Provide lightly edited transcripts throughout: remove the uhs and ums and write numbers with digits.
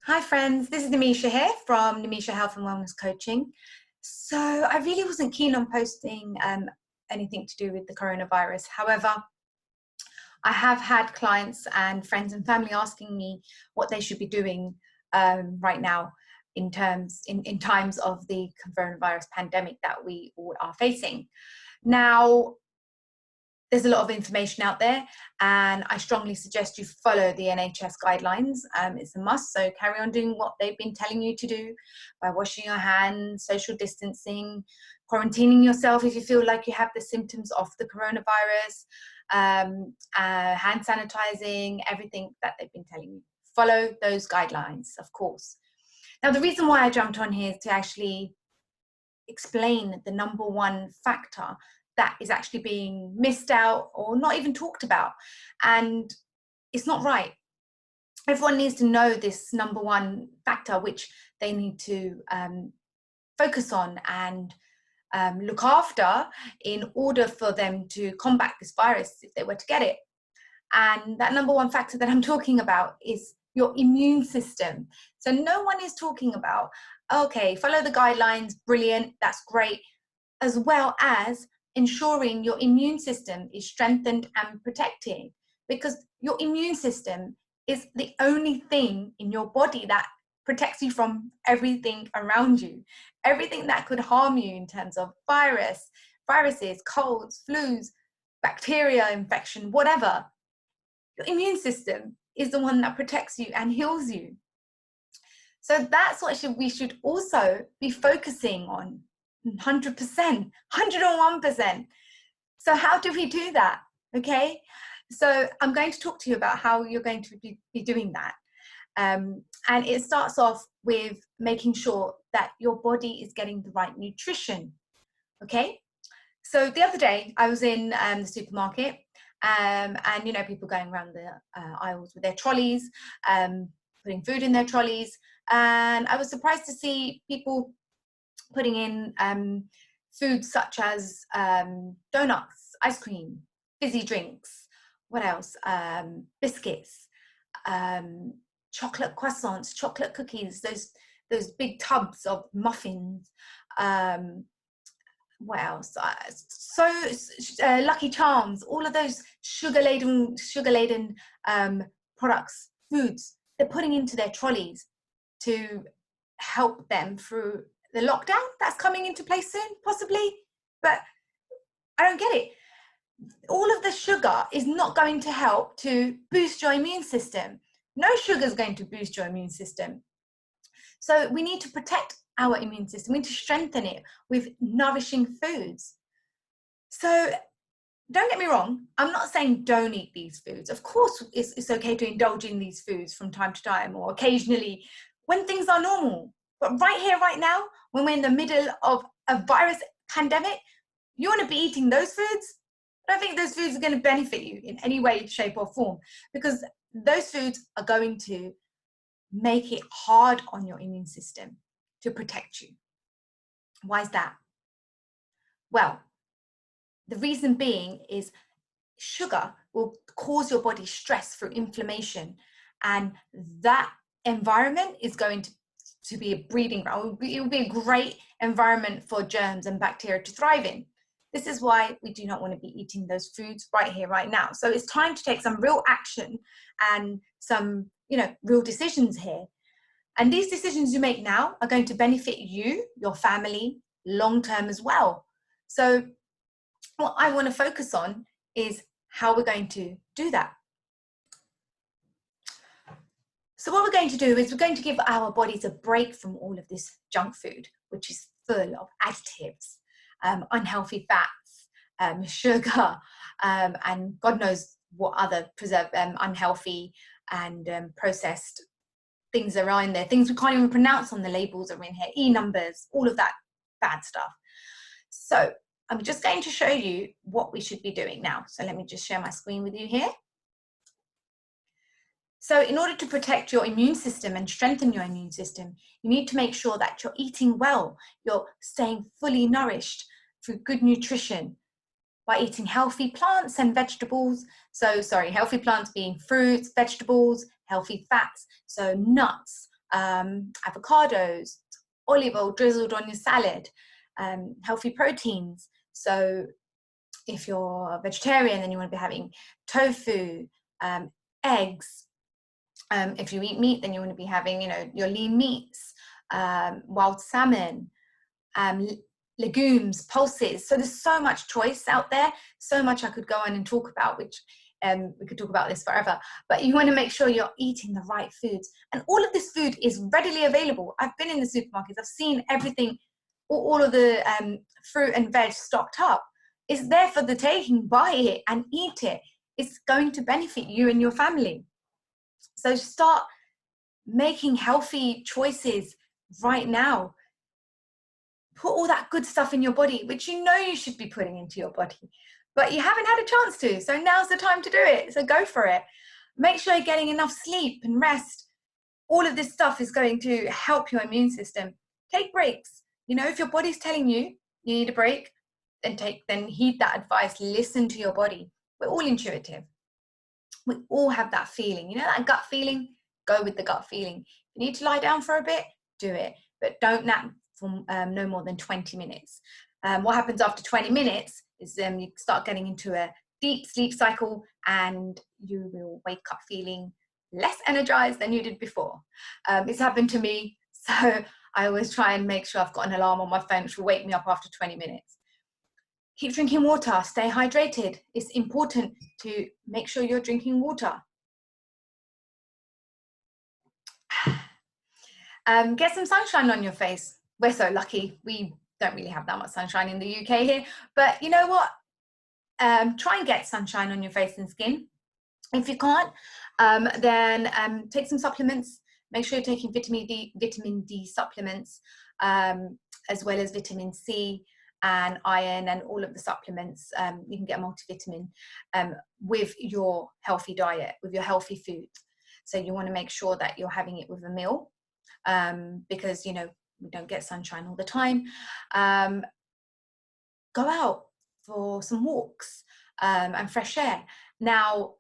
Hi friends, this is Nimisha here from Nimisha Health and Wellness Coaching. So I really wasn't keen on posting anything to do with the coronavirus. However, I have had clients and friends and family asking me what they should be doing right now in times of the coronavirus pandemic that we all are facing. Now, there's a lot of information out there, and I strongly suggest you follow the NHS guidelines. It's a must, so carry on doing what they've been telling you to do by washing your hands, social distancing, quarantining yourself if you feel like you have the symptoms of the coronavirus, hand sanitizing, everything that they've been telling you. Follow those guidelines, of course. Now, the reason why I jumped on here is to actually explain the number one factor that is actually being missed out or not even talked about, and it's not right. Everyone needs to know this number one factor which they need to focus on and look after in order for them to combat this virus if they were to get it. And that number one factor that I'm talking about is your immune system. So no one is talking about, okay, follow the guidelines, brilliant, that's great, as well as ensuring your immune system is strengthened and protected, because your immune system is the only thing in your body that protects you from everything around you, everything that could harm you in terms of viruses, colds, flus, bacteria infection, whatever. Your immune system is the one that protects you and heals you. So that's what we should also be focusing on. 100%, 101%. So how do we do that? Okay, so I'm going to talk to you about how you're going to be doing that. And it starts off with making sure that your body is getting the right nutrition. Okay, so the other day I was in the supermarket, and you know, people going around the aisles with their trolleys, putting food in their trolleys, and I was surprised to see people putting in foods such as donuts, ice cream, fizzy drinks, what else? Biscuits, chocolate croissants, chocolate cookies, those big tubs of muffins. What else? Lucky Charms, all of those sugar-laden products, foods, they're putting into their trolleys to help them through the lockdown that's coming into place soon, possibly. But I don't get it. All of the sugar is not going to help to boost your immune system. No sugar is going to boost your immune system. So we need to protect our immune system. We need to strengthen it with nourishing foods. So don't get me wrong, I'm not saying don't eat these foods. Of course, it's okay to indulge in these foods from time to time or occasionally when things are normal. But right here, right now, when we're in the middle of a virus pandemic, you want to be eating those foods? I don't think those foods are going to benefit you in any way, shape, or form, because those foods are going to make it hard on your immune system to protect you. Why is that? Well, the reason being is sugar will cause your body stress through inflammation, and that environment is going to be a breeding ground. It will be a great environment for germs and bacteria to thrive in. This is why we do not want to be eating those foods right here, right now. So it's time to take some real action and some, real decisions here. And these decisions you make now are going to benefit you, your family, long term as well. So what I want to focus on is how we're going to do that. So what we're going to do is we're going to give our bodies a break from all of this junk food, which is full of additives, unhealthy fats, sugar, and God knows what other unhealthy and processed things are in there. Things we can't even pronounce on the labels are in here, E-numbers, all of that bad stuff. So I'm just going to show you what we should be doing now. So let me just share my screen with you here. So in order to protect your immune system and strengthen your immune system, you need to make sure that you're eating well, you're staying fully nourished through good nutrition by eating healthy plants and vegetables. So healthy plants being fruits, vegetables, healthy fats, so nuts, avocados, olive oil drizzled on your salad, healthy proteins. So if you're a vegetarian, then you want to be having tofu, eggs. If you eat meat, then you want to be having, your lean meats, wild salmon, legumes, pulses. So there's so much choice out there, so much I could go on and talk about, which we could talk about this forever. But you want to make sure you're eating the right foods. And all of this food is readily available. I've been in the supermarkets. I've seen everything, all of the fruit and veg stocked up. It's there for the taking. Buy it and eat it. It's going to benefit you and your family. So start making healthy choices right now. Put all that good stuff in your body, which you know you should be putting into your body, but you haven't had a chance to. So now's the time to do it. So go for it. Make sure you're getting enough sleep and rest. All of this stuff is going to help your immune system. Take breaks. If your body's telling you you need a break, then heed that advice. Listen to your body. We're all intuitive. We all have that feeling. That gut feeling? Go with the gut feeling. If you need to lie down for a bit, do it. But don't nap for no more than 20 minutes. What happens after 20 minutes is you start getting into a deep sleep cycle and you will wake up feeling less energized than you did before. It's happened to me. So I always try and make sure I've got an alarm on my phone which will wake me up after 20 minutes. Keep drinking water, stay hydrated. It's important to make sure you're drinking water. Get some sunshine on your face. We're so lucky. We don't really have that much sunshine in the UK here, but you know what? Try and get sunshine on your face and skin. If you can't, then take some supplements. Make sure you're taking vitamin D supplements, as well as vitamin C and iron and all of the supplements. You can get a multivitamin with your healthy diet, with your healthy food. So you want to make sure that you're having it with a meal, because we don't get sunshine all the time. Go out for some walks and fresh air. Now,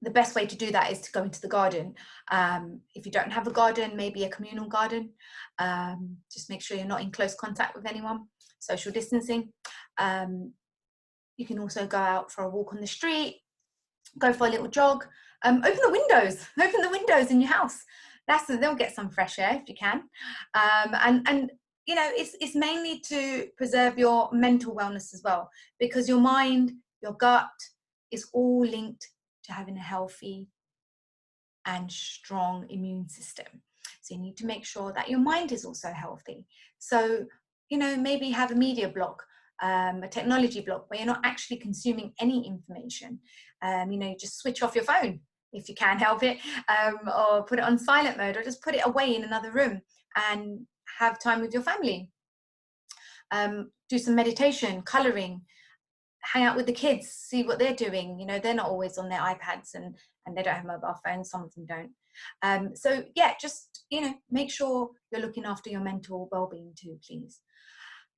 the best way to do that is to go into the garden. If you don't have a garden, maybe a communal garden. Just make sure you're not in close contact with anyone. Social distancing. You can also go out for a walk on the street, go for a little jog. Open the windows in your house. They'll get some fresh air if you can. And it's mainly to preserve your mental wellness as well, because your mind, your gut is all linked to having a healthy and strong immune system. So you need to make sure that your mind is also healthy. So, maybe have a media block, a technology block where you're not actually consuming any information. You just switch off your phone if you can help it, or put it on silent mode, or just put it away in another room and have time with your family. Do some meditation, coloring, hang out with the kids, see what they're doing. They're not always on their iPads and they don't have mobile phones. Some of them don't. So yeah, just, make sure you're looking after your mental well-being too, please.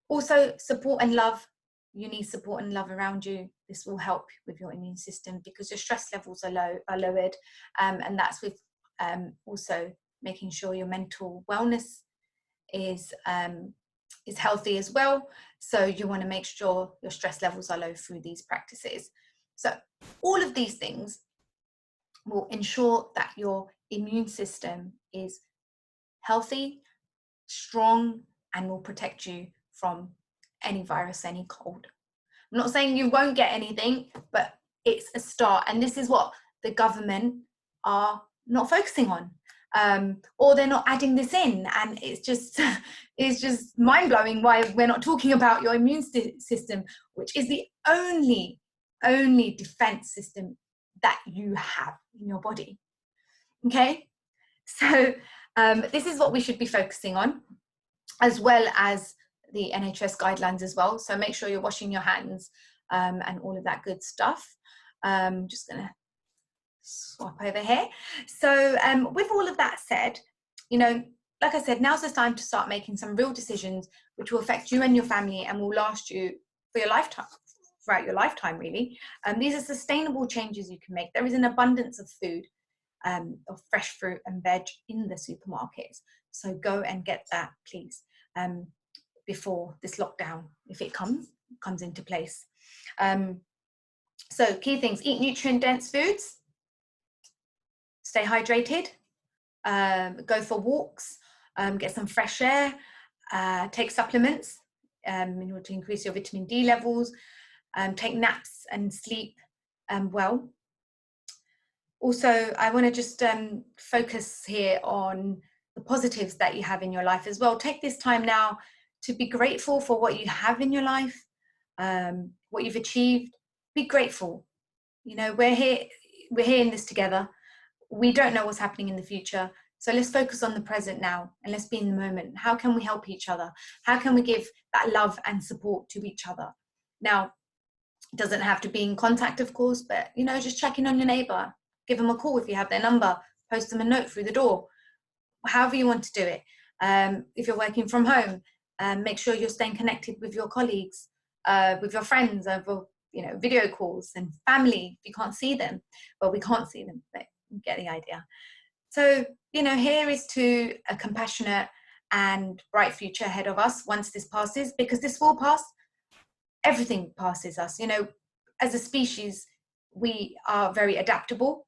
Also, support and love. You need support and love around you. This will help with your immune system because your stress levels are lowered. And that's with also making sure your mental wellness is healthy as well. So you want to make sure your stress levels are low through these practices. So all of these things will ensure that your immune system is healthy, strong, and will protect you from any virus, any cold. I'm not saying you won't get anything, but it's a start. And this is what the government are not focusing on. Or they're not adding this in, and it's just mind-blowing why we're not talking about your immune system, which is the only defense system that you have in your body. Okay, so this is what we should be focusing on, as well as the NHS guidelines as well. So make sure you're washing your hands and all of that good stuff. Just gonna swap over here. So with all of that said, like I said, now's the time to start making some real decisions which will affect you and your family and will last you for your lifetime, throughout your lifetime really. These are sustainable changes you can make. There is an abundance of food. of fresh fruit and veg in the supermarkets. So go and get that, please, before this lockdown, if it comes into place. So key things: eat nutrient-dense foods, stay hydrated, go for walks, get some fresh air, take supplements in order to increase your vitamin D levels, take naps and sleep well. Also, I want to just focus here on the positives that you have in your life as well. Take this time now to be grateful for what you have in your life, what you've achieved. Be grateful. You know, we're here in this together. We don't know what's happening in the future. So let's focus on the present now, and let's be in the moment. How can we help each other? How can we give that love and support to each other? Now, it doesn't have to be in contact, of course, but, you know, just check in on your neighbor. Give them a call if you have their number. Post them a note through the door. However you want to do it. If you're working from home, make sure you're staying connected with your colleagues, with your friends over, you know, video calls, and family. You can't see them. Well, we can't see them, but you get the idea. So, you know, here is to a compassionate and bright future ahead of us once this passes, because this will pass. Everything passes us. You know, as a species, we are very adaptable,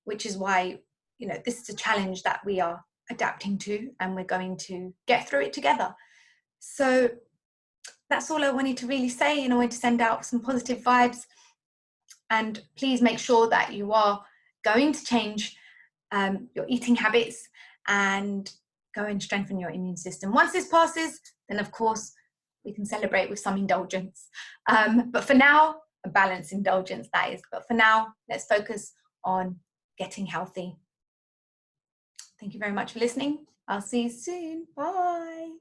which is why, you know, this is a challenge that we are adapting to, and we're going to get through it together. So that's all I wanted to really say, and I want to send out some positive vibes. And please make sure that you are going to change your eating habits and go and strengthen your immune system. Once this passes, then of course we can celebrate with some indulgence. But for now, a balanced indulgence, that is. But for now, let's focus on getting healthy. Thank you very much for listening. I'll see you soon. Bye.